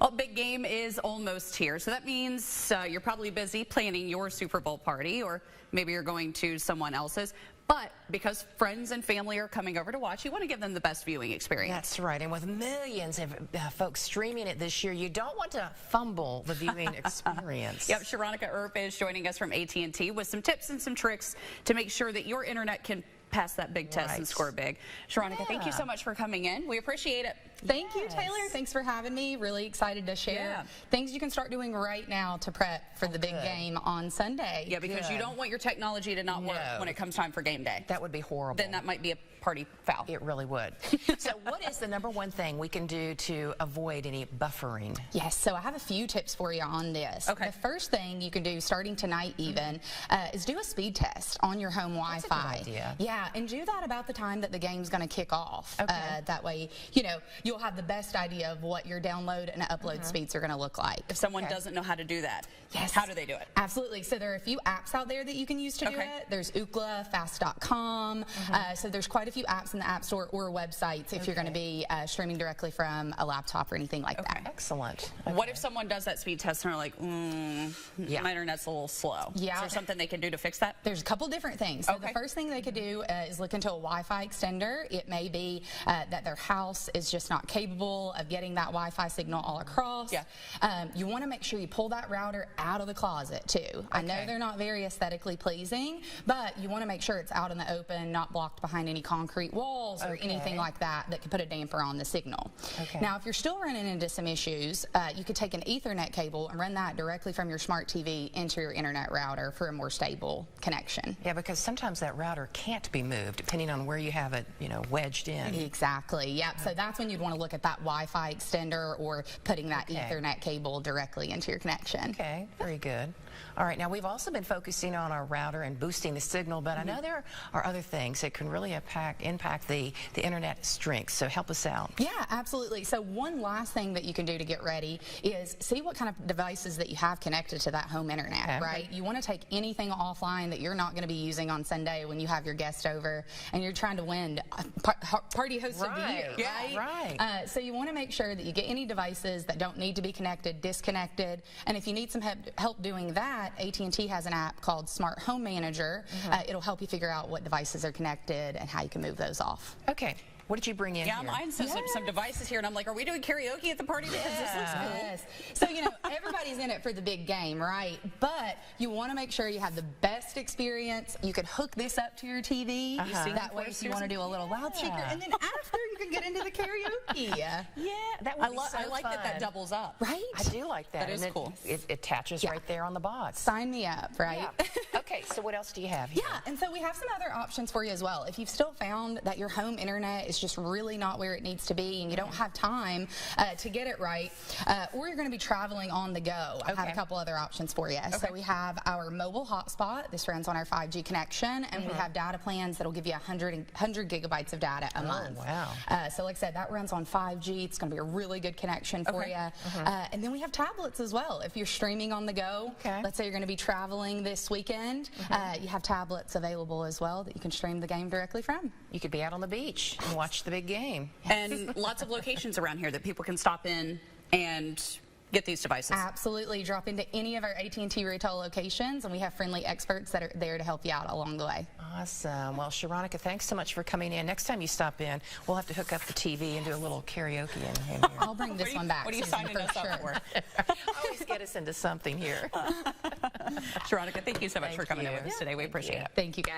Well, big game is almost here, so that means you're probably busy planning your Super Bowl party, or maybe you're going to someone else's. But because friends and family are coming over to watch, you want to give them the best viewing experience. That's right, and with millions of folks streaming it this year, you don't want to fumble the viewing experience. Yep, Sharonica Earp is joining us from AT&T with some tips and some tricks to make sure that your internet can pass that big test and score big. Sharonica, thank you so much for coming in. We appreciate it. Thank you, Taylor. Thanks for having me. Really excited to share things you can start doing right now to prep for the big game on Sunday. Yeah, because you don't want your technology to not work when it comes time for game day. That would be horrible. Then that might be a party foul. It really would. So what is the #1 thing we can do to avoid any buffering? Yes, so I have a few tips for you on this. Okay. The first thing you can do starting tonight even is do a speed test on your home Wi-Fi. That's a good idea. Yeah, and do that about the time that the game's going to kick off. Okay. That way, you know, you'll have the best idea of what your download and upload speeds are going to look like. If someone doesn't know how to do that, how do they do it? Absolutely. So there are a few apps out there that you can use to do it. There's Ookla, Fast.com. So there's quite a few apps in the App Store or websites if you're going to be streaming directly from a laptop or anything like that. Excellent. What if someone does that speed test and they're like, my internet's a little slow? Yeah. Is there something they can do to fix that? There's a couple different things. So the first thing they could do is look into a Wi-Fi extender. It may be that their house is just not capable of getting that Wi-Fi signal all across. You want to make sure you pull that router out of the closet too. I know they're not very aesthetically pleasing, but you want to make sure it's out in the open, not blocked behind any concrete walls or anything like that that could put a damper on the signal. Now, if you're still running into some issues, you could take an Ethernet cable and run that directly from your smart TV into your internet router for a more stable connection. Yeah, because sometimes that router can't be moved depending on where you have it, you know, wedged in. Exactly. Yep. So that's when you'd want to look at that Wi-Fi extender or putting that Ethernet cable directly into your connection. Okay. Very good. All right. Now, we've also been focusing on our router and boosting the signal, but I know there are other things that can really impact the internet strength. So help us out. Yeah, absolutely. So one last thing that you can do to get ready is see what kind of devices that you have connected to that home internet, right? You want to take anything offline that you're not going to be using on Sunday when you have your guest over and you're trying to win party host of the year, right? So you want to make sure that you get any devices that don't need to be connected, disconnected. And if you need some help doing that, AT&T has an app called Smart Home Manager. It'll help you figure out what devices are connected and how you can move those off. Okay. What did you bring in here? Mine says some devices here, and I'm like, are we doing karaoke at the party? Because this looks cool. Yes. So, you know, everybody's in it for the big game, right? But you want to make sure you have the best experience. You can hook this up to your TV. That way, if you want to do a little loudspeaker, and then after you can get into the karaoke. That would be so I like that doubles up. Right? I do like that. That is cool. It attaches right there on the box. Sign me up, right? Okay, so what else do you have here? And so we have some other options for you as well. If you've still found that your home internet is just really not where it needs to be and you don't have time to get it right, or you're going to be traveling on the go, I have a couple other options for you. So we have our mobile hotspot. This runs on our 5G connection, and we have data plans that'll give you 100 gigabytes of data a month. Wow. So like I said, that runs on 5G. It's going to be a really good connection for you. And then we have tablets as well. If you're streaming on the go, let's say you're going to be traveling this weekend, you have tablets available as well that you can stream the game directly from. You could be out on the beach and watch the big game. And lots of locations around here that people can stop in and get these devices. Absolutely. Drop into any of our AT&T retail locations, and we have friendly experts that are there to help you out along the way. Awesome. Well, Sharonica, thanks so much for coming in. Next time you stop in, we'll have to hook up the TV and do a little karaoke in here. I'll bring this one back. What are you signing us up for? Always get us into something here. Sharonica, thank you so much for coming in with us today. We appreciate it. Thank you, guys.